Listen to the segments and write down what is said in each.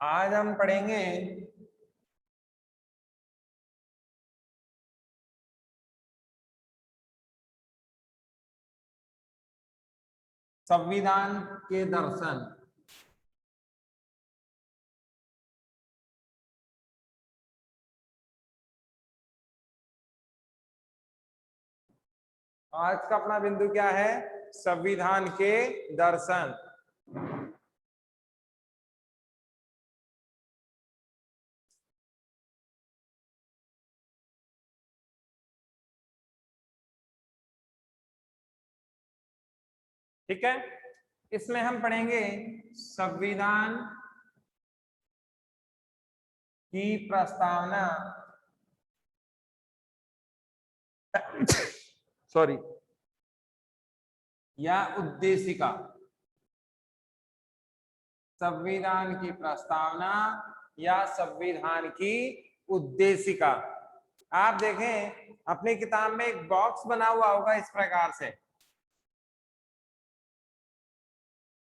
आज हम पढ़ेंगे संविधान के दर्शन। आज का अपना बिंदु क्या है? संविधान के दर्शन। ठीक है, इसमें हम पढ़ेंगे संविधान की प्रस्तावना सॉरी या उद्देशिका। संविधान की प्रस्तावना या संविधान की उद्देशिका। आप देखें अपनी किताब में एक बॉक्स बना हुआ होगा इस प्रकार से,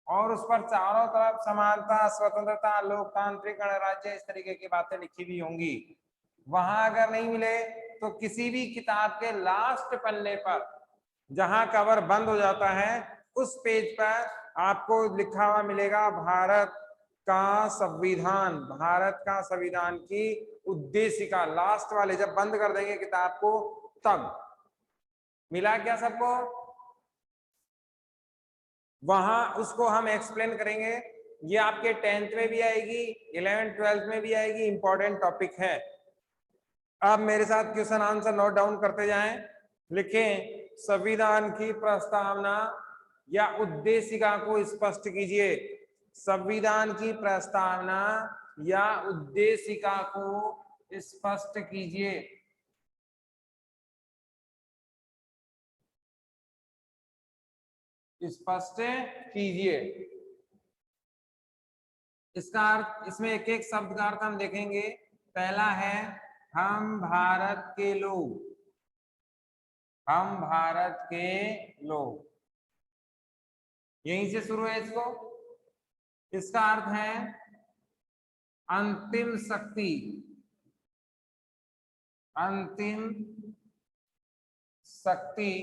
और उस पर चारों तरफ समानता, स्वतंत्रता, लोकतांत्रिक गणराज्य, इस तरीके की बातें लिखी हुई होंगी। वहां अगर नहीं मिले तो किसी भी किताब के लास्ट पन्ने पर जहां कवर बंद हो जाता है उस पेज पर आपको लिखा हुआ मिलेगा भारत का संविधान, भारत का संविधान की उद्देशिका। लास्ट वाले जब बंद कर देंगे किताब को तब मिला क्या सबको? वहां उसको हम एक्सप्लेन करेंगे। ये आपके 10th में भी आएगी, 11th 12th में भी आएगी, इंपॉर्टेंट टॉपिक है। आप मेरे साथ क्वेश्चन आंसर नोट डाउन करते जाएं। लिखें संविधान की प्रस्तावना या उद्देशिका को स्पष्ट कीजिए। संविधान की प्रस्तावना या उद्देशिका को स्पष्ट कीजिए। स्पष्ट कीजिए। इसका अर्थ, इसमें एक एक शब्द का अर्थ हम देखेंगे। पहला है हम भारत के लोग, हम भारत के लोग, यहीं से शुरू है इसको। इसका अर्थ है अंतिम शक्ति, अंतिम शक्ति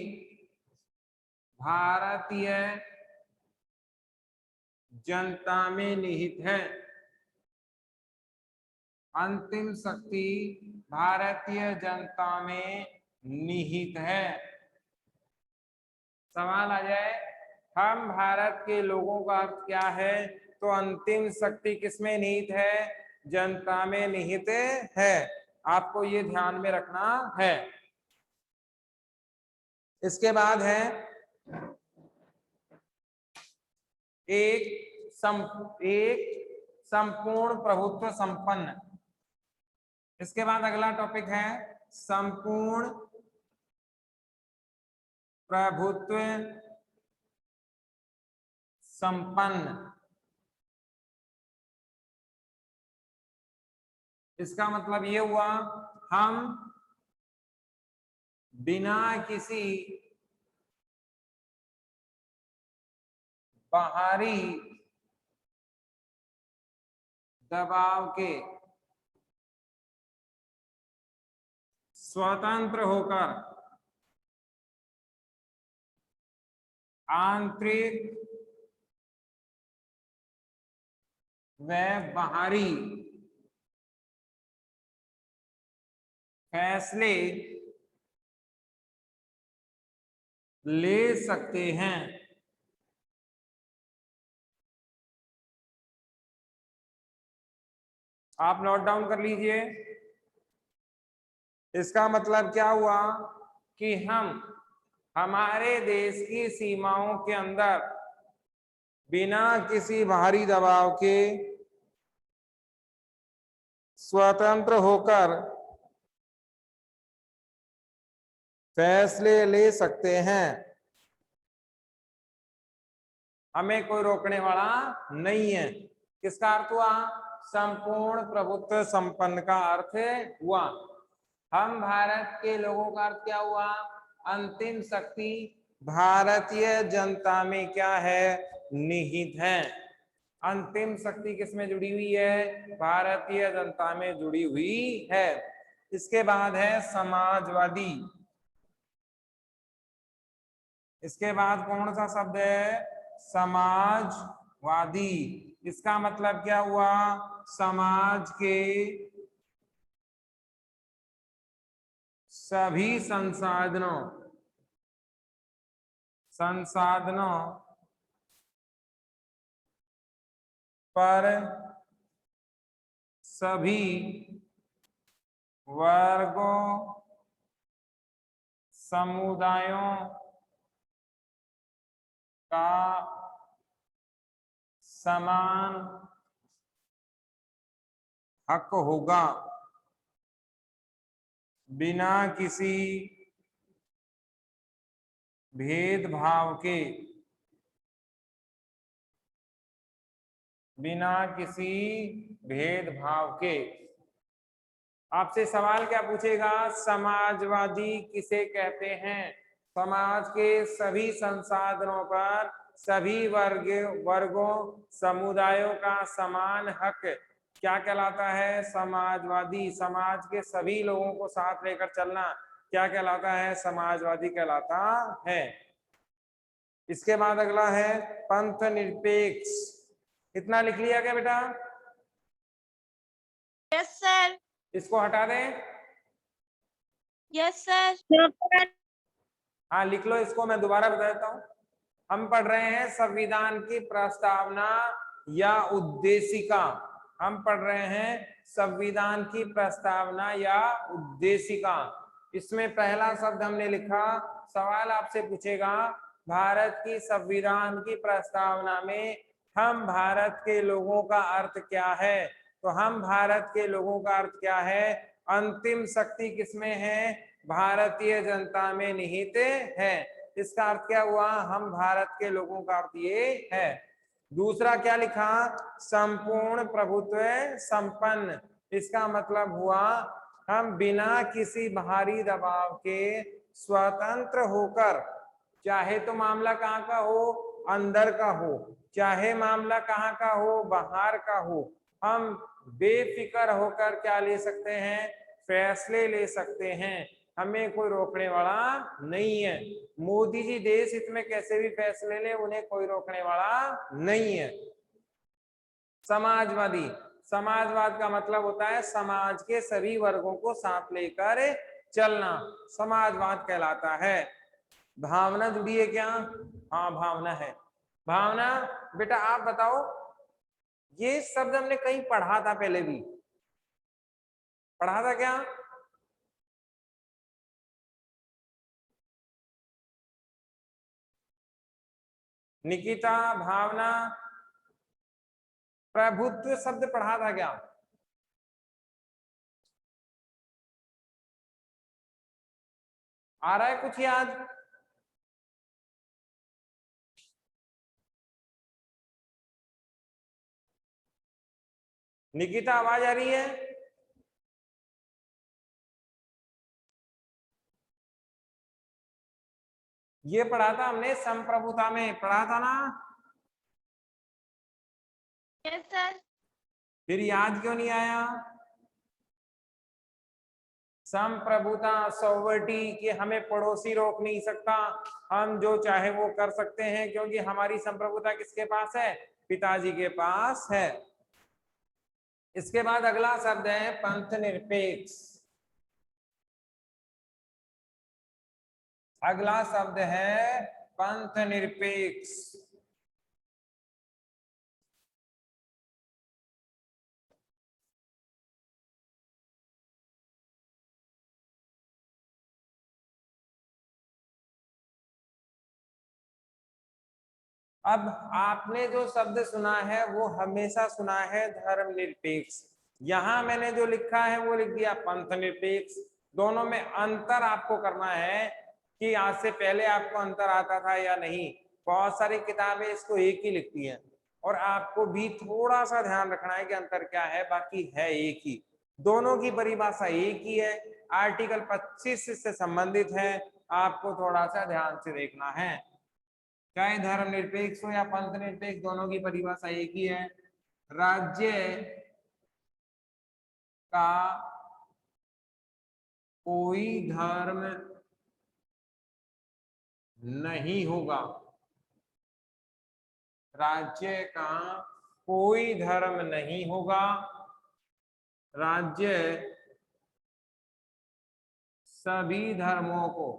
भारतीय जनता में निहित है। अंतिम शक्ति भारतीय जनता में निहित है। सवाल आ जाए हम भारत के लोगों का अर्थ क्या है, तो अंतिम शक्ति किसमें निहित है? जनता में निहित है। आपको ये ध्यान में रखना है। इसके बाद है एक संपूर्ण प्रभुत्व संपन्न। इसके बाद अगला टॉपिक है संपूर्ण प्रभुत्व संपन्न। इसका मतलब ये हुआ हम बिना किसी बाहरी दबाव के स्वतंत्र होकर आंतरिक व बाहरी फैसले ले सकते हैं। आप नोट डाउन कर लीजिए। इसका मतलब क्या हुआ कि हम हमारे देश की सीमाओं के अंदर बिना किसी बाहरी दबाव के स्वतंत्र होकर फैसले ले सकते हैं। हमें कोई रोकने वाला नहीं है। किसका अर्थ हुआ? संपूर्ण प्रभुत्व संपन्न का अर्थ हुआ। हम भारत के लोगों का अर्थ क्या हुआ? अंतिम शक्ति भारतीय जनता में क्या है? निहित है। अंतिम शक्ति किसमें जुड़ी हुई है? भारतीय जनता में जुड़ी हुई है। इसके बाद है समाजवादी। इसके बाद कौन सा शब्द है? समाजवादी। इसका मतलब क्या हुआ? समाज के सभी संसाधनों पर सभी वर्गों समुदायों का समान हक होगा, बिना किसी भेदभाव के। बिना किसी भेदभाव के। आपसे सवाल क्या पूछेगा? समाजवादी किसे कहते हैं? समाज के सभी संसाधनों पर सभी वर्गों समुदायों का समान हक क्या कहलाता है? समाजवादी। समाज के सभी लोगों को साथ लेकर चलना क्या कहलाता है? समाजवादी कहलाता है। इसके बाद अगला है पंथ निरपेक्ष। इतना लिख लिया क्या बेटा? Yes sir. इसको हटा दें? Yes sir. हाँ लिख लो इसको, मैं दोबारा बता देता हूं। हम पढ़ रहे हैं संविधान की प्रस्तावना या उद्देशिका। हम पढ़ रहे हैं संविधान की प्रस्तावना या उद्देशिका। इसमें पहला शब्द हमने लिखा। सवाल आपसे पूछेगा भारत की संविधान की प्रस्तावना में हम भारत के लोगों का अर्थ क्या है? तो हम भारत के लोगों का अर्थ क्या है? अंतिम शक्ति किसमें है? भारतीय जनता में निहित है। इसका अर्थ क्या हुआ? हम भारत के लोगों का अर्थ ये है। दूसरा क्या लिखा? संपूर्ण प्रभुत्व संपन्न। इसका मतलब हुआ हम बिना किसी बाहरी दबाव के स्वतंत्र होकर, चाहे तो मामला कहाँ का हो? अंदर का हो, चाहे मामला कहाँ का हो? बाहर का हो, हम बेफिक्र होकर क्या ले सकते हैं? फैसले ले सकते हैं। हमें कोई रोकने वाला नहीं है। मोदी जी देश हित में कैसे भी फैसले ले, उन्हें कोई रोकने वाला नहीं है। समाजवादी। समाजवाद का मतलब होता है समाज के सभी वर्गों को साथ लेकर चलना, समाजवाद कहलाता है। भावना जुड़ी है क्या? हाँ भावना है। भावना बेटा आप बताओ, ये शब्द हमने कहीं पढ़ा था, पहले भी पढ़ा था क्या? निकिता, भावना, प्रभुत्व शब्द पढ़ा था क्या? आ रहा है कुछ याद? निकिता आवाज आ रही है? ये पढ़ा था हमने संप्रभुता में, पढ़ा था ना? Yes sir. फिर याद क्यों नहीं आया? संप्रभुता, सॉवर्टी कि हमें पड़ोसी रोक नहीं सकता, हम जो चाहे वो कर सकते हैं, क्योंकि हमारी संप्रभुता किसके पास है? पिताजी के पास है। इसके बाद अगला शब्द है पंथ निरपेक्ष। अगला शब्द है पंथ निरपेक्ष। अब आपने जो शब्द सुना है वो हमेशा सुना है धर्मनिरपेक्ष। यहां मैंने जो लिखा है वो लिख दिया पंथ निरपेक्ष। दोनों में अंतर आपको करना है कि आज से पहले आपको अंतर आता था या नहीं। बहुत सारी किताबें इसको एक ही लिखती हैं और आपको भी थोड़ा सा ध्यान रखना है कि अंतर क्या है, बाकी है एक ही। दोनों की परिभाषा एक ही है, आर्टिकल 25 से संबंधित है, आपको थोड़ा सा ध्यान से देखना है। चाहे धर्मनिरपेक्ष हो या पंथ निरपेक्ष, दोनों की परिभाषा एक ही है। राज्य का कोई धर्म नहीं होगा, राज्य का कोई धर्म नहीं होगा, राज्य सभी धर्मों को,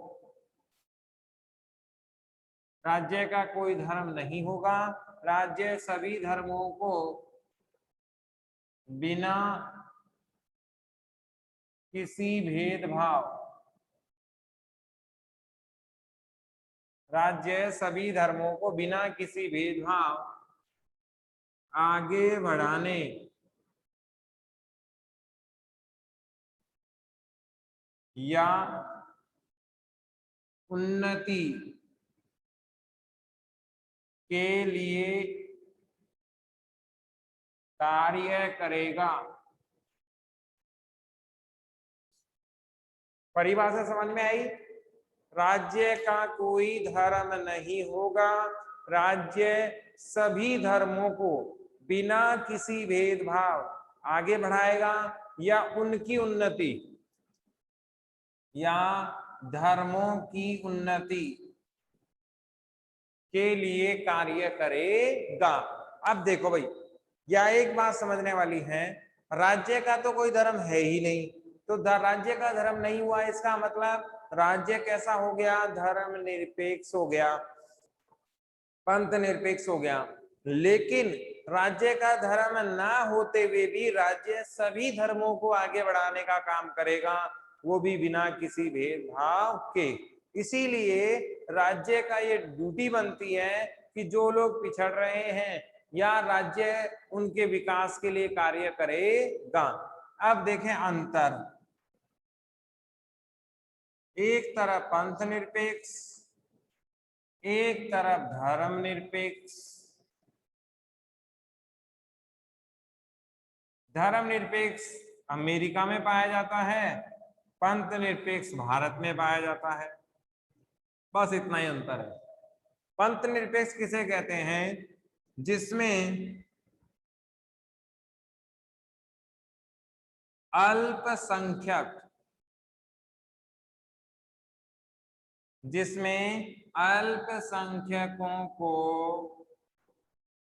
राज्य का कोई धर्म नहीं होगा, राज्य सभी धर्मों को बिना किसी भेदभाव, राज्य सभी धर्मों को बिना किसी भेदभाव आगे बढ़ाने या उन्नति के लिए कार्य करेगा। परिभाषा समझ में आई? राज्य का कोई धर्म नहीं होगा, राज्य सभी धर्मों को बिना किसी भेदभाव आगे बढ़ाएगा या उनकी उन्नति या धर्मों की उन्नति के लिए कार्य करेगा। अब देखो भाई, यह एक बात समझने वाली है, राज्य का तो कोई धर्म है ही नहीं, तो राज्य का धर्म नहीं हुआ, इसका मतलब राज्य कैसा हो गया? धर्म निरपेक्ष हो गया, पंथ निरपेक्ष हो गया। लेकिन राज्य का धर्म ना होते हुए भी राज्य सभी धर्मों को आगे बढ़ाने का काम करेगा, वो भी बिना किसी भेदभाव के। इसीलिए राज्य का ये ड्यूटी बनती है कि जो लोग पिछड़ रहे हैं या राज्य उनके विकास के लिए कार्य करेगा। अब देखें अंतर, एक तरफ पंथ निरपेक्ष, एक तरफ धर्म निरपेक्ष। धर्म निरपेक्ष अमेरिका में पाया जाता है, पंथ निरपेक्ष भारत में पाया जाता है, बस इतना ही अंतर है। पंथ निरपेक्ष किसे कहते हैं? जिसमें अल्पसंख्यक, जिसमें अल्पसंख्यकों को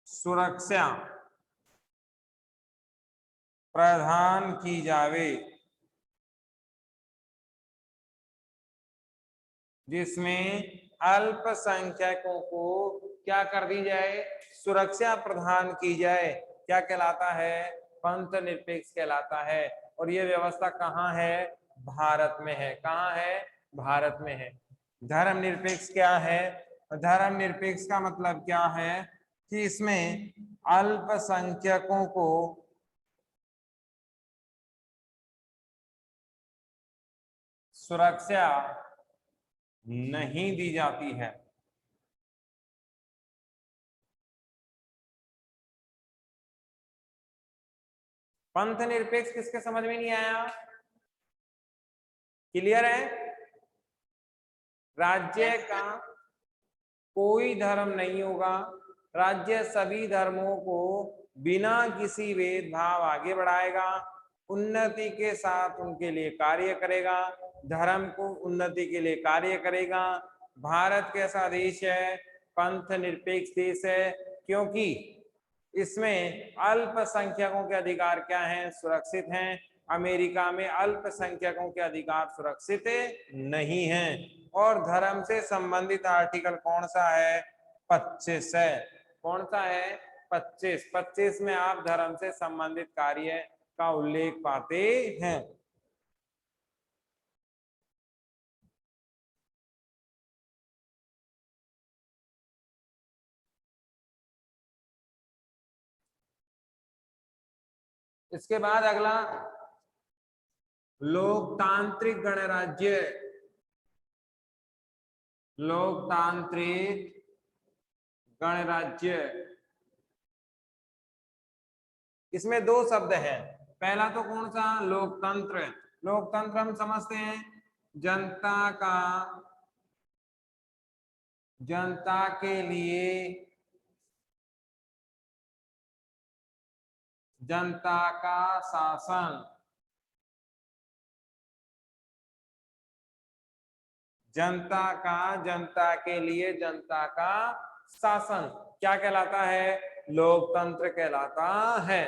सुरक्षा प्रदान की जावे, जिसमें अल्पसंख्यकों को क्या कर दी जाए? सुरक्षा प्रदान की जाए। क्या कहलाता है? पंथ निरपेक्ष कहलाता है। और ये व्यवस्था कहाँ है? भारत में है। कहाँ है? भारत में है। धर्म निरपेक्ष क्या है? धर्म निरपेक्ष का मतलब क्या है कि इसमें अल्पसंख्यकों को सुरक्षा नहीं दी जाती है। पंथ निरपेक्ष किसके समझ में नहीं आया? क्लियर है? राज्य का कोई धर्म नहीं होगा, राज्य सभी धर्मों को बिना किसी भेदभाव आगे बढ़ाएगा, उन्नति के साथ उनके लिए कार्य करेगा, धर्म को उन्नति के लिए कार्य करेगा। भारत कैसा देश है? पंथ निरपेक्ष देश है, क्योंकि इसमें अल्पसंख्यकों के अधिकार क्या हैं? सुरक्षित हैं। अमेरिका में अल्पसंख्यकों के अधिकार सुरक्षित नहीं हैं। और धर्म से संबंधित आर्टिकल कौन सा है? 25 है। कौन सा है? 25। 25 में आप धर्म से संबंधित कार्य का उल्लेख पाते हैं। इसके बाद अगला लोकतांत्रिक गणराज्य। लोकतांत्रिक गणराज्य, इसमें दो शब्द हैं। पहला तो कौन सा? लोकतंत्र। लोकतंत्र हम समझते हैं जनता का जनता के लिए जनता का शासन, जनता के लिए जनता का शासन क्या कहलाता है? लोकतंत्र कहलाता है।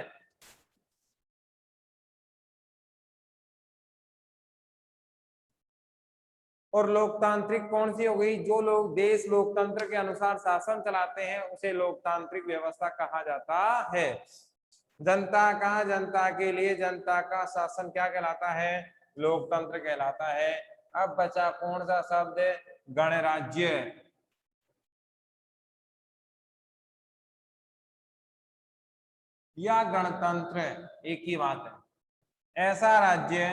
और लोकतांत्रिक कौन सी हो गई? जो लोग देश लोकतंत्र के अनुसार शासन चलाते हैं उसे लोकतांत्रिक व्यवस्था कहा जाता है। जनता के लिए जनता का शासन क्या कहलाता है? लोकतंत्र कहलाता है। अब बचा कौन सा शब्द? गणराज्य। या गणतंत्र एक ही बात है। ऐसा राज्य,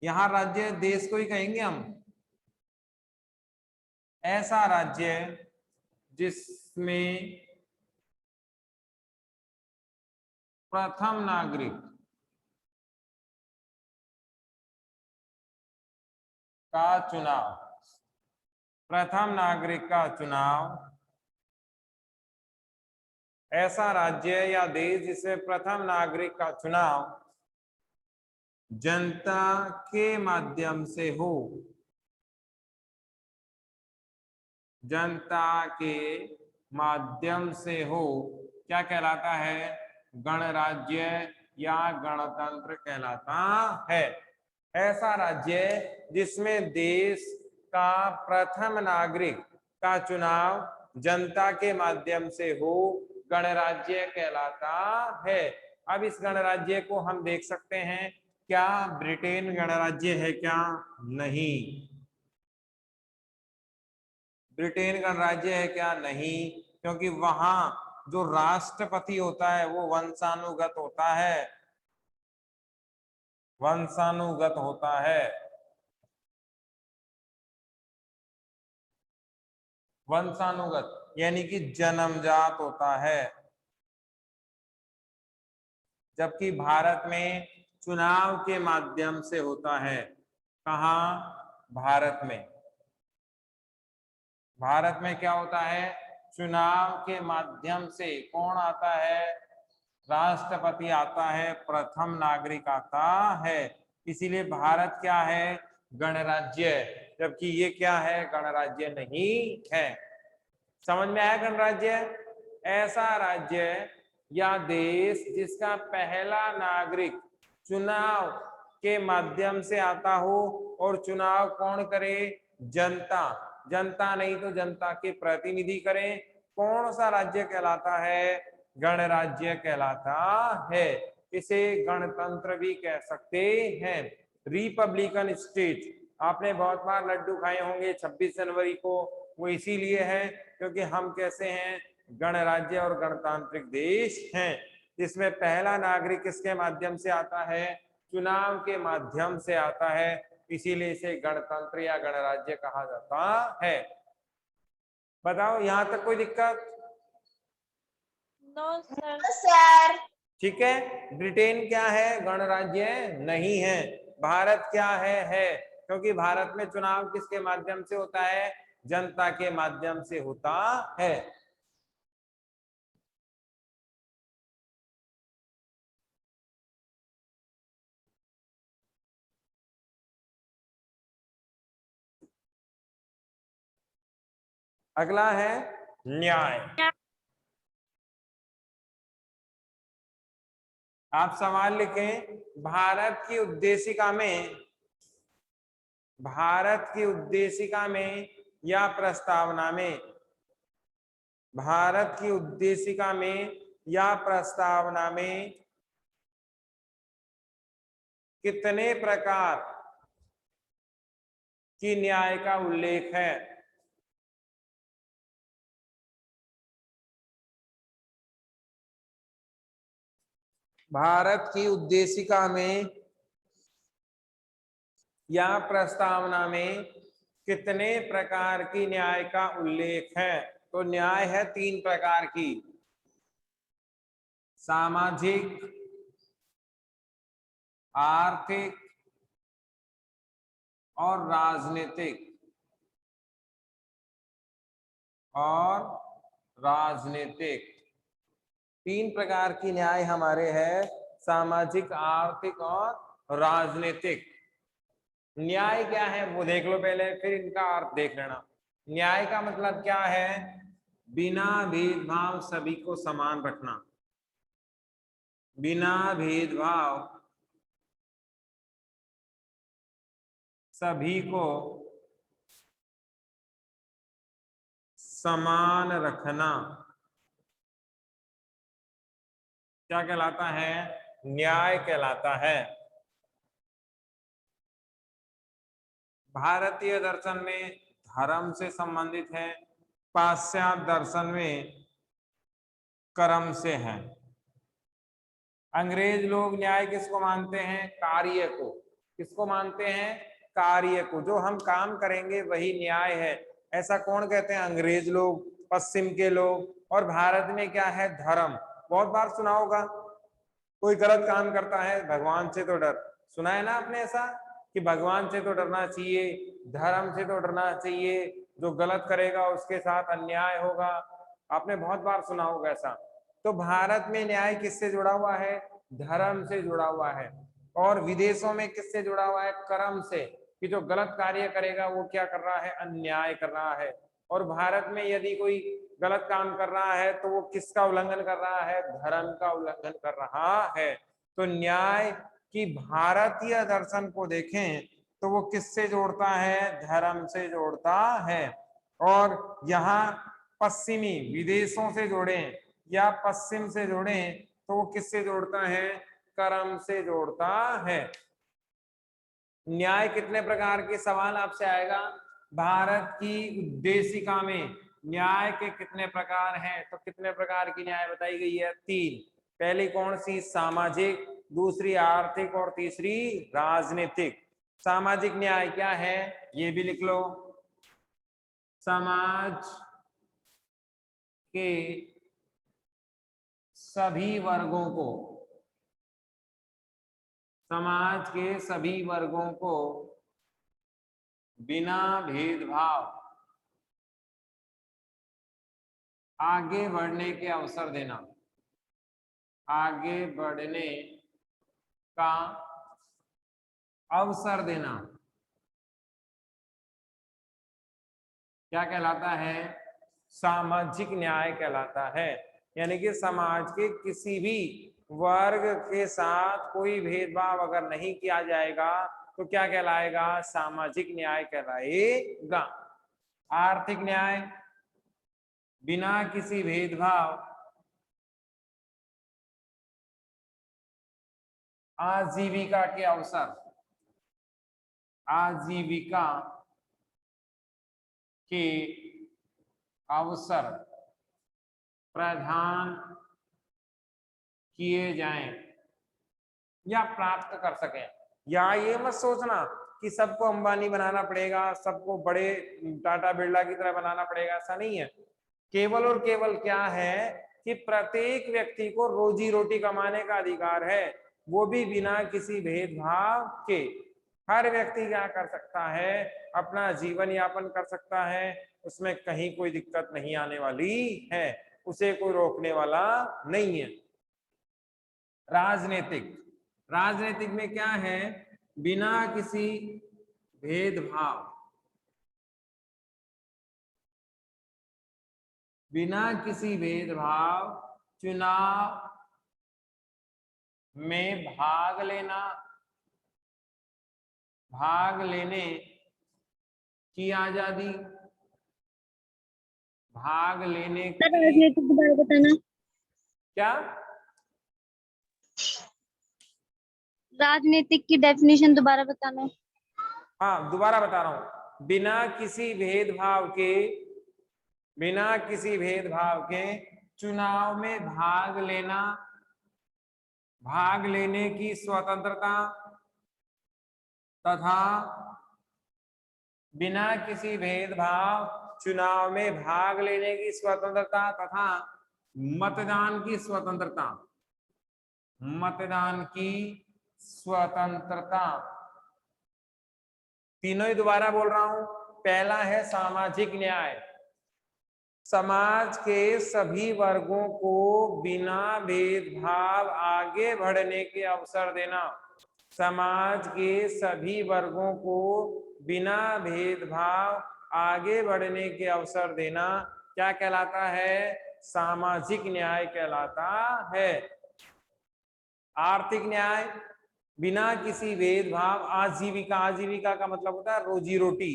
यहां राज्य देश को ही कहेंगे हम, ऐसा राज्य जिसमें प्रथम नागरिक का चुनाव, प्रथम नागरिक का चुनाव, ऐसा राज्य या देश जिसमें प्रथम नागरिक का चुनाव जनता के माध्यम से हो, जनता के माध्यम से हो, क्या कहलाता है? गणराज्य या गणतंत्र कहलाता है। ऐसा राज्य जिसमें देश का प्रथम नागरिक का चुनाव जनता के माध्यम से हो, गणराज्य कहलाता है। अब इस गणराज्य को हम देख सकते हैं, क्या ब्रिटेन गणराज्य है? क्या नहीं। ब्रिटेन गणराज्य है क्या? नहीं, क्योंकि वहां जो राष्ट्रपति होता है वो वंशानुगत होता है, वंशानुगत होता है, वंशानुगत यानी कि जन्मजात होता है। जबकि भारत में चुनाव के माध्यम से होता है। कहाँ? भारत में। भारत में क्या होता है? चुनाव के माध्यम से। कौन आता है? राष्ट्रपति आता है, प्रथम नागरिक आता है। इसीलिए भारत क्या है? गणराज्य। जबकि ये क्या है? गणराज्य नहीं है। समझ में आया? गणराज्य ऐसा राज्य या देश जिसका पहला नागरिक चुनाव के माध्यम से आता हो, और चुनाव कौन करे? जनता। जनता नहीं तो जनता के प्रतिनिधि करें। कौन सा राज्य कहलाता है? गणराज्य कहलाता है। इसे गणतंत्र भी कह सकते हैं। रिपब्लिकन स्टेट, आपने बहुत बार लड्डू खाए होंगे 26 जनवरी को, वो इसीलिए है क्योंकि हम कैसे हैं? गणराज्य और गणतांत्रिक देश हैं। इसमें पहला नागरिक किसके माध्यम से आता है? चुनाव के माध्यम से आता है। इसीलिए इसे गणतंत्र या गणराज्य कहा जाता है। बताओ, यहां तक कोई दिक्कत? No sir. ठीक है। ब्रिटेन क्या है? गणराज्य नहीं है। भारत क्या है? है। क्योंकि भारत में चुनाव किसके माध्यम से होता है? जनता के माध्यम से होता है। अगला है न्याय। आप सवाल लिखें, भारत की उद्देशिका में, भारत की उद्देशिका में या प्रस्तावना में, भारत की उद्देशिका में या प्रस्तावना में कितने प्रकार की न्याय का उल्लेख है? भारत की उद्देशिका में या प्रस्तावना में कितने प्रकार की न्याय का उल्लेख है? तो न्याय है 3 प्रकार की, सामाजिक, आर्थिक और राजनीतिक। और राजनीतिक। 3 प्रकार की न्याय हमारे है, सामाजिक, आर्थिक और राजनीतिक। न्याय क्या है वो देख लो पहले, फिर इनका अर्थ देख लेना। न्याय का मतलब क्या है? बिना भेदभाव सभी को समान रखना। बिना भेदभाव सभी को समान रखना क्या कहलाता है? न्याय कहलाता है। भारतीय दर्शन में धर्म से संबंधित है, पाश्चात्य दर्शन में कर्म से है। अंग्रेज लोग न्याय किसको मानते हैं? कार्य को। किसको मानते हैं? कार्य को। जो हम काम करेंगे वही न्याय है, ऐसा कौन कहते हैं? अंग्रेज लोग, पश्चिम के लोग। और भारत में क्या है? धर्म। बहुत बार सुना होगा, कोई गलत काम करता है, भगवान से तो डर। सुना है ना आपने ऐसा कि भगवान से तो डरना चाहिए, धर्म से तो डरना चाहिए, जो गलत करेगा उसके साथ अन्याय होगा। आपने बहुत बार सुना होगा ऐसा। तो भारत में न्याय किससे जुड़ा हुआ है? धर्म से जुड़ा हुआ है। और विदेशों में किससे जुड़ा हुआ है? कर्म से, कि जो गलत कार्य करेगा वो क्या कर रहा है? अन्याय कर रहा है। और भारत में यदि कोई गलत काम कर रहा है तो वो किसका उल्लंघन कर रहा है? धर्म का उल्लंघन कर रहा है। तो न्याय की भारतीय दर्शन को देखें तो वो किससे जोड़ता है? धर्म से जोड़ता है। और यहाँ पश्चिमी विदेशों से जोड़े या पश्चिम से जोड़े तो वो किससे जोड़ता है? कर्म से जोड़ता है। न्याय कितने प्रकार के सवाल आपसे आएगा? भारत की उद्देशिका में न्याय के कितने प्रकार हैं? तो कितने प्रकार की न्याय बताई गई है? 3। पहली कौन सी? सामाजिक, दूसरी आर्थिक और तीसरी राजनीतिक। सामाजिक न्याय क्या है ये भी लिख लो। समाज के सभी वर्गों को, समाज के सभी वर्गों को बिना भेदभाव आगे बढ़ने के अवसर देना। आगे बढ़ने का अवसर देना क्या कहलाता है? सामाजिक न्याय कहलाता है। यानी कि समाज के किसी भी वर्ग के साथ कोई भेदभाव अगर नहीं किया जाएगा तो क्या कहलाएगा? सामाजिक न्याय कहलाएगा। आर्थिक न्याय, बिना किसी भेदभाव आजीविका के अवसर, आजीविका के अवसर प्रदान किए जाएं या प्राप्त कर सकें। या ये मत सोचना कि सबको अंबानी बनाना पड़ेगा, सबको बड़े टाटा बिरला की तरह बनाना पड़ेगा, ऐसा नहीं है। केवल और केवल क्या है कि प्रत्येक व्यक्ति को रोजी रोटी कमाने का अधिकार है, वो भी बिना किसी भेदभाव के। हर व्यक्ति क्या कर सकता है? अपना जीवन यापन कर सकता है, उसमें कहीं कोई दिक्कत नहीं आने वाली है, उसे कोई रोकने वाला नहीं है। राजनीतिक, राजनीतिक में क्या है? बिना किसी भेदभाव, बिना किसी भेदभाव चुनाव में भाग लेना, भाग लेने की आजादी, भाग लेने की राजनीतिक दोबारा बताना। क्या? राजनीतिक की डेफिनेशन दोबारा बताना। हाँ दोबारा बता रहा हूं। बिना किसी भेदभाव के, बिना किसी भेदभाव के चुनाव में भाग लेना, भाग लेने की स्वतंत्रता तथा बिना किसी भेदभाव चुनाव में भाग लेने की स्वतंत्रता तथा मतदान की स्वतंत्रता, मतदान की स्वतंत्रता। तीनों ही दोबारा बोल रहा हूं। पहला है सामाजिक न्याय, समाज के सभी वर्गों को बिना भेदभाव आगे बढ़ने के अवसर देना। समाज के सभी वर्गों को बिना भेदभाव आगे बढ़ने के अवसर देना क्या कहलाता है? सामाजिक न्याय कहलाता है। आर्थिक न्याय, बिना किसी भेदभाव आजीविका, आजीविका का मतलब होता है रोजी रोटी,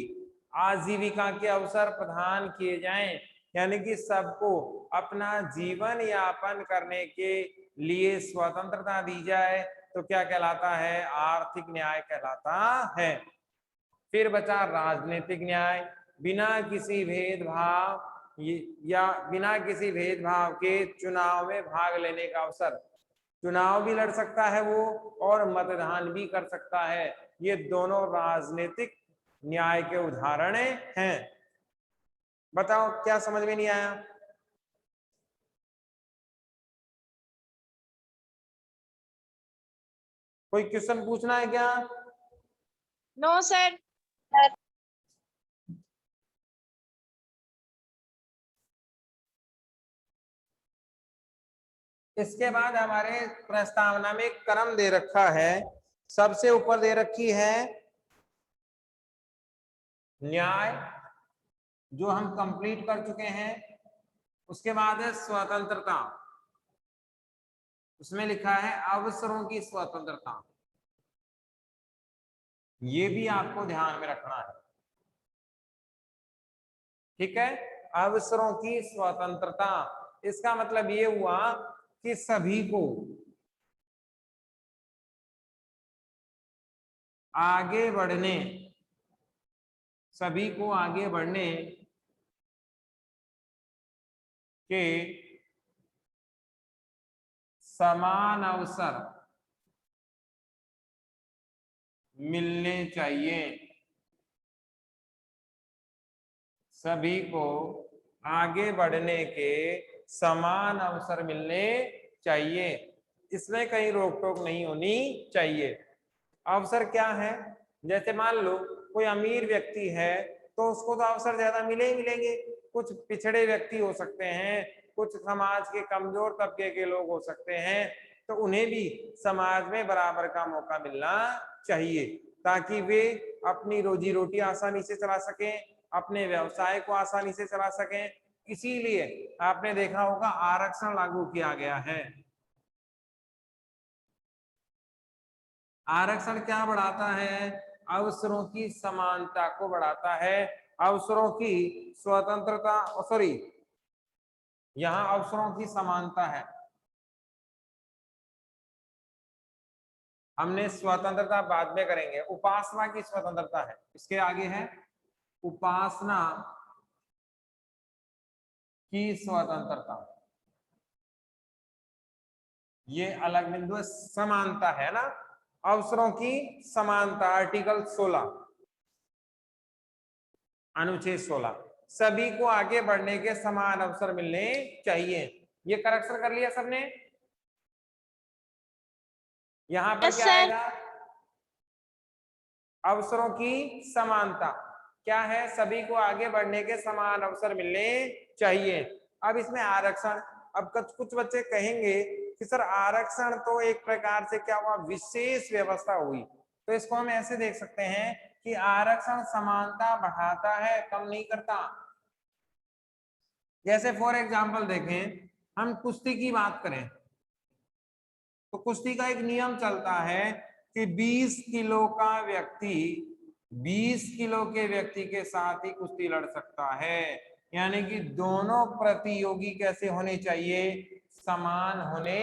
आजीविका के अवसर प्रदान किए जाएं, यानी कि सबको अपना जीवन यापन करने के लिए स्वतंत्रता दी जाए, तो क्या कहलाता है? आर्थिक न्याय कहलाता है। फिर बचा राजनीतिक न्याय, बिना किसी भेदभाव या बिना किसी भेदभाव के चुनाव में भाग लेने का अवसर। चुनाव भी लड़ सकता है वो और मतदान भी कर सकता है। ये दोनों राजनीतिक न्याय के उदाहरण हैं। बताओ क्या समझ में नहीं आया? कोई क्वेश्चन पूछना है क्या? No sir. इसके बाद हमारे प्रस्तावना में क्रम दे रखा है। सबसे ऊपर दे रखी है न्याय, जो हम कंप्लीट कर चुके हैं। उसके बाद है स्वतंत्रता, उसमें लिखा है अवसरों की स्वतंत्रता। ये भी आपको ध्यान में रखना है, ठीक है? अवसरों की स्वतंत्रता, इसका मतलब ये हुआ कि सभी को आगे बढ़ने, सभी को आगे बढ़ने के समान अवसर मिलने चाहिए। सभी को आगे बढ़ने के समान अवसर मिलने चाहिए, इसमें कहीं रोक टोक नहीं होनी चाहिए। अवसर क्या है? जैसे मान लो कोई अमीर व्यक्ति है तो उसको तो अवसर ज्यादा मिले ही मिलेंगे। कुछ पिछड़े व्यक्ति हो सकते हैं, कुछ समाज के कमजोर तबके के लोग हो सकते हैं, तो उन्हें भी समाज में बराबर का मौका मिलना चाहिए, ताकि वे अपनी रोजी रोटी आसानी से चला सकें, अपने व्यवसाय को आसानी से चला सकें। इसीलिए आपने देखा होगा आरक्षण लागू किया गया है। आरक्षण क्या बढ़ाता है? अवसरों की समानता को बढ़ाता है, अवसरों की स्वतंत्रता, सॉरी, यहां अवसरों की समानता है। हमने स्वतंत्रता बाद में करेंगे। उपासना की स्वतंत्रता है, इसके आगे है उपासना की स्वतंत्रता। ये अलग बिंदु है, समानता है ना, अवसरों की समानता। आर्टिकल 16 अनुच्छेद 16, सभी को आगे बढ़ने के समान अवसर मिलने चाहिए। ये करेक्शन कर लिया सबने? यहां पर यस क्या सर। आएगा? अवसरों की समानता क्या है? सभी को आगे बढ़ने के समान अवसर मिलने चाहिए। अब इसमें आरक्षण, अब कुछ बच्चे कहेंगे कि सर आरक्षण तो एक प्रकार से क्या हुआ, विशेष व्यवस्था हुई। तो इसको हम ऐसे देख सकते हैं कि आरक्षण समानता बढ़ाता है, कम नहीं करता। जैसे फॉर एग्जांपल देखें, हम कुश्ती की बात करें तो कुश्ती का एक नियम चलता है कि 20 किलो का व्यक्ति 20 किलो के व्यक्ति के साथ ही कुश्ती लड़ सकता है। यानी कि दोनों प्रतियोगी कैसे होने चाहिए? समान होने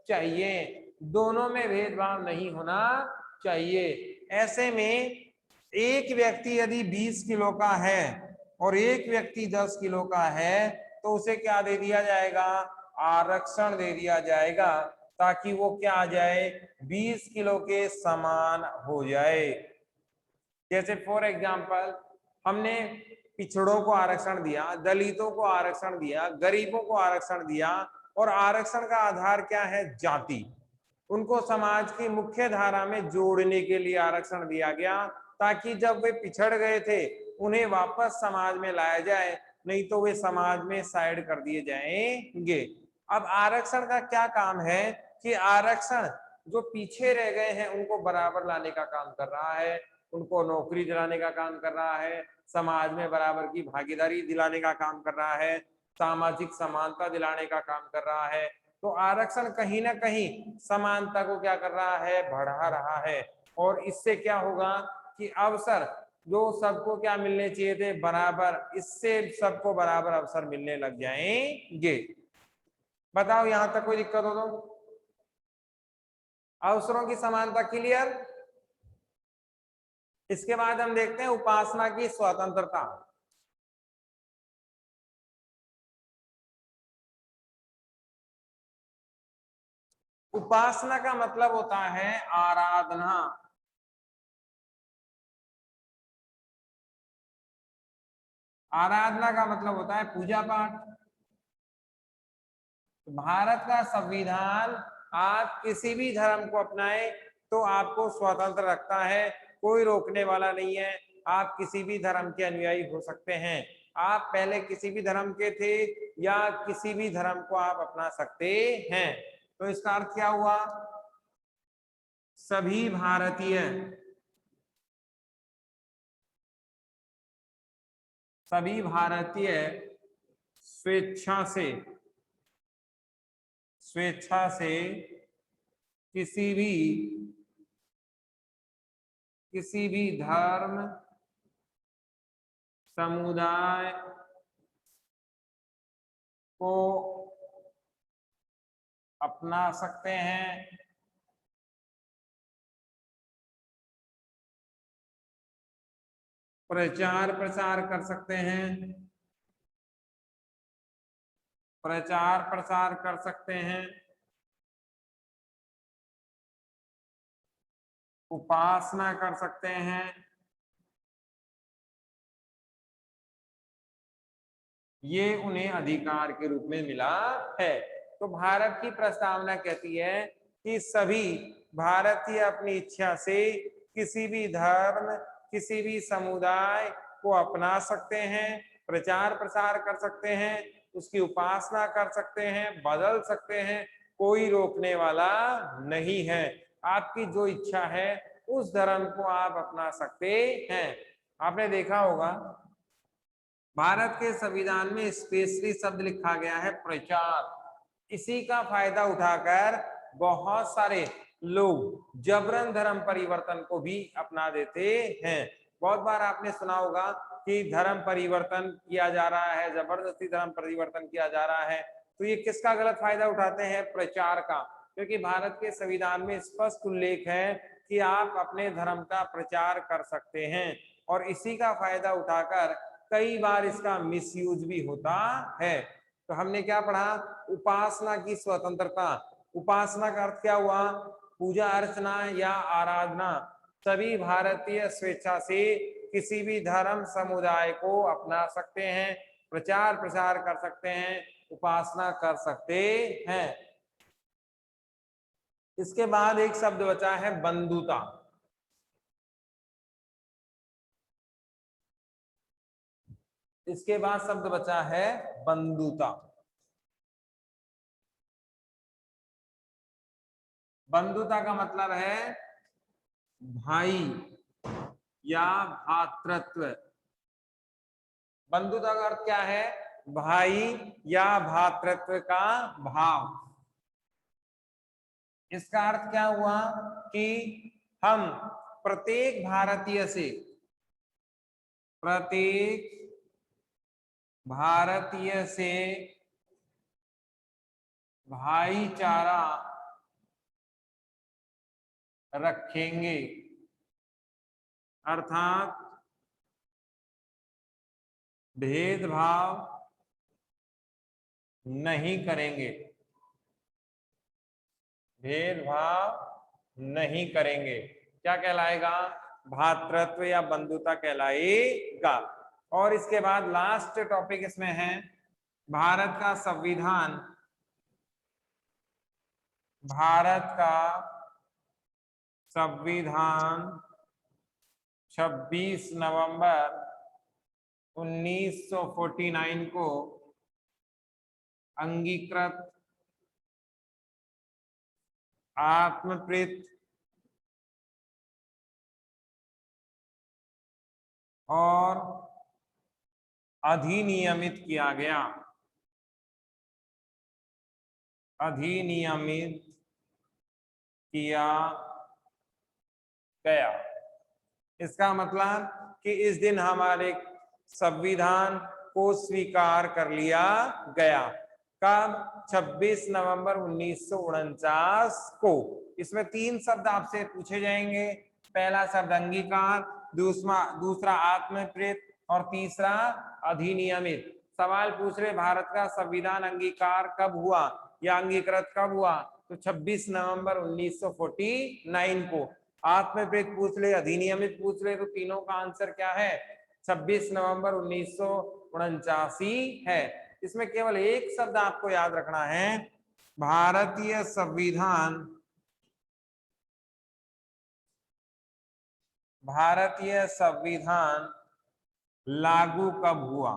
चाहिए, दोनों में भेदभाव नहीं होना चाहिए। ऐसे में एक व्यक्ति यदि 20 किलो का है और एक व्यक्ति 10 किलो का है, तो उसे क्या दे दिया जाएगा? आरक्षण दे दिया जाएगा, ताकि वो क्या आ जाए? 20 किलो के समान हो जाए। जैसे फॉर एग्जांपल हमने पिछड़ों को आरक्षण दिया, दलितों को आरक्षण दिया, गरीबों को आरक्षण दिया, और आरक्षण का आधार क्या है? जाति। उनको समाज की मुख्य धारा में जोड़ने के लिए आरक्षण दिया गया, ताकि जब वे पिछड़ गए थे उन्हें वापस समाज में लाया जाए, नहीं तो वे समाज में साइड कर दिए जाएंगे। अब आरक्षण का क्या काम है कि आरक्षण जो पीछे रह गए हैं उनको बराबर लाने का काम कर रहा है, उनको नौकरी दिलाने का काम कर रहा है, समाज में बराबर की भागीदारी दिलाने का काम कर रहा है, सामाजिक समानता दिलाने का काम कर रहा है। तो आरक्षण कहीं ना कहीं समानता को क्या कर रहा है, बढ़ा रहा है। और इससे क्या होगा कि अवसर जो सबको क्या मिलने चाहिए थे बराबर, इससे सबको बराबर अवसर मिलने लग जाएंगे। बताओ यहां तक कोई दिक्कत हो तो? अवसरों की समानता क्लियर। इसके बाद हम देखते हैं उपासना की स्वतंत्रता। उपासना का मतलब होता है आराधना। आराधना का मतलब होता है पूजा पाठ। भारत का संविधान आप किसी भी धर्म को अपनाए तो आपको स्वतंत्र रखता है, कोई रोकने वाला नहीं है। आप किसी भी धर्म के अनुयायी हो सकते हैं। आप पहले किसी भी धर्म के थे या किसी भी धर्म को आप अपना सकते हैं। तो इसका अर्थ क्या हुआ? सभी भारतीय स्वेच्छा से किसी भी धर्म समुदाय को अपना सकते हैं, प्रचार प्रसार कर सकते हैं, प्रचार प्रसार कर सकते हैं, उपासना कर सकते हैं, ये उन्हें अधिकार के रूप में मिला है। तो भारत की प्रस्तावना कहती है कि सभी भारतीय अपनी इच्छा से किसी भी धर्म, किसी भी समुदाय को अपना सकते हैं, प्रचार प्रसार कर सकते हैं, उसकी उपासना कर सकते हैं, बदल सकते हैं, कोई रोकने वाला नहीं है। आपकी जो इच्छा है उस धर्म को आप अपना सकते हैं। आपने देखा होगा भारत के संविधान में स्पेशली शब्द लिखा गया है प्रचार। इसी का फायदा उठाकर बहुत सारे लोग जबरन धर्म परिवर्तन को भी अपना देते हैं। बहुत बार आपने सुना होगा कि धर्म परिवर्तन किया जा रहा है, जबरदस्ती धर्म परिवर्तन किया जा रहा है। तो ये किसका गलत फायदा उठाते हैं? प्रचार का। क्योंकि भारत के संविधान में स्पष्ट उल्लेख है कि आप अपने धर्म का प्रचार कर सकते हैं, और इसी का फायदा उठाकर कई बार इसका मिसयूज भी होता है। तो हमने क्या पढ़ा? उपासना की स्वतंत्रता। उपासना का अर्थ क्या हुआ? पूजा अर्चना या आराधना। सभी भारतीय स्वेच्छा से किसी भी धर्म समुदाय को अपना सकते हैं, प्रचार प्रसार कर सकते हैं, उपासना कर सकते हैं। इसके बाद एक शब्द बचा है बंधुता। इसके बाद शब्द बचा है बंधुता। बंधुता का मतलब है भाई या भातृत्व। बंधुता का अर्थ क्या है? भाई या भातृत्व का भाव। इसका अर्थ क्या हुआ कि हम प्रत्येक भारतीय से भाईचारा रखेंगे, अर्थात भेदभाव नहीं करेंगे, भेदभाव नहीं करेंगे। क्या कहलाएगा? भातृत्व या बंधुता कहलाएगा। और इसके बाद लास्ट टॉपिक इसमें है भारत का संविधान। भारत का संविधान 26 नवंबर 1949 को अंगीकृत आत्मप्रेत और अधिनियमित किया गया। अधिनियमित किया गया। इसका मतलब कि इस दिन हमारे संविधान को स्वीकार कर लिया गया। कब? 26 नवंबर 1949 को। इसमें 3 शब्द आपसे पूछे जाएंगे। पहला शब्द अंगीकार, दूसरा आत्मप्रेत और तीसरा अधिनियमित। सवाल पूछ रहे भारत का संविधान अंगीकार कब हुआ या अंगीकृत कब हुआ? तो 26 नवंबर 1949 को। आत्मप्रेत पूछ ले, अधिनियमित पूछ ले, तो तीनों का आंसर क्या है? 26 नवंबर 1949 है। इसमें केवल एक शब्द आपको याद रखना है, भारतीय संविधान, भारतीय संविधान लागू कब हुआ?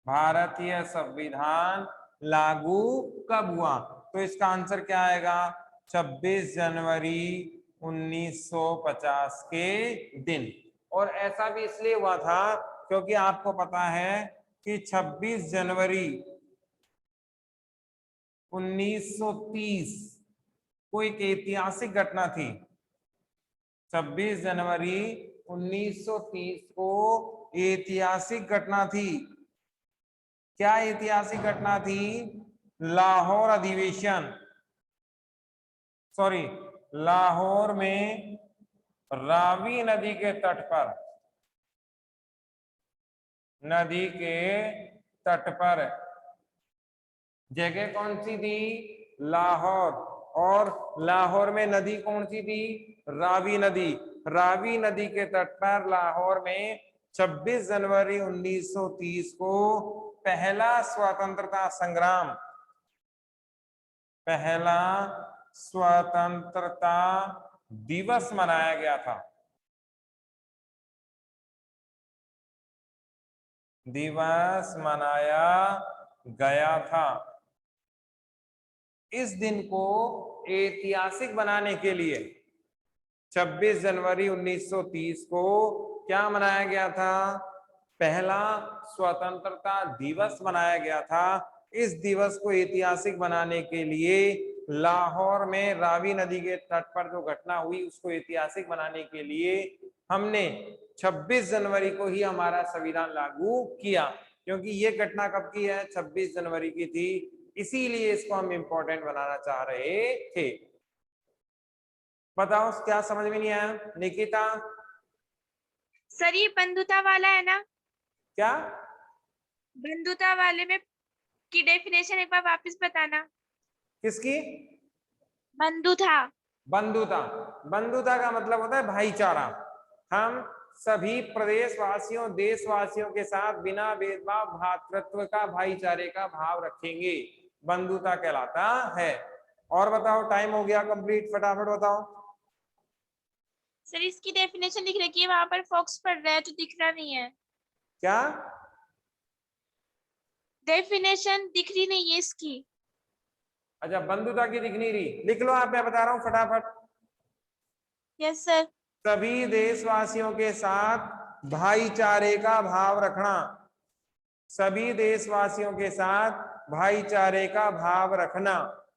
भारतीय संविधान लागू कब हुआ? तो इसका आंसर क्या आएगा? 26 जनवरी 1950 के दिन। और ऐसा भी इसलिए हुआ था क्योंकि आपको पता है कि 26 जनवरी 1930 को एक ऐतिहासिक घटना थी। 26 जनवरी 1930 को ऐतिहासिक घटना थी। क्या ऐतिहासिक घटना थी? लाहौर अधिवेशन, सॉरी, लाहौर में रावी नदी के तट पर, नदी के तट पर, जगह कौन सी थी? लाहौर। और लाहौर में नदी कौन सी थी? रावी नदी। रावी नदी के तट पर लाहौर में 26 जनवरी 1930 को पहला स्वतंत्रता संग्राम, पहला स्वतंत्रता दिवस मनाया गया था। दिवस मनाया गया था। इस दिन को ऐतिहासिक बनाने के लिए 26 जनवरी 1930 को क्या मनाया गया था? पहला स्वतंत्रता दिवस मनाया गया था। इस दिवस को ऐतिहासिक बनाने के लिए लाहौर में रावी नदी के तट पर जो घटना हुई उसको ऐतिहासिक बनाने के लिए हमने 26 जनवरी को ही हमारा संविधान लागू किया। क्योंकि ये घटना कब की है? 26 जनवरी की थी, इसीलिए इसको हम इंपॉर्टेंट बनाना चाह रहे थे। बताओ क्या समझ में नहीं आया? निकिता? सर ये बंधुता वाला है ना? क्या बंधुता वाले में की डेफिनेशन एक बार वापस बताना। किसकी? बंधुता। बंधुता। बंधुता का मतलब होता है भाईचारा। हम सभी प्रदेशवासियों, देशवासियों के साथ बिना भेदभाव भ्रातृत्व का, भाईचारे का भाव रखेंगे, बंधुता कहलाता है। और बताओ, टाइम हो गया कंप्लीट, फटाफट बताओ। सर इसकी डेफिनेशन लिख रखी है, वहां पर फॉक्स पढ़ रहा है तो दिख रहा नहीं है। क्या डेफिनेशन दिख रही नहीं है इसकी। अच्छा, बंधुता की दिख नहीं रही? लिख लो आप, मैं बता रहा हूं फटाफट। Yes sir. सभी देशवासियों के साथ भाईचारे का भाव रखना। सभी देशवासियों के साथ भाईचारे का भाव रखना।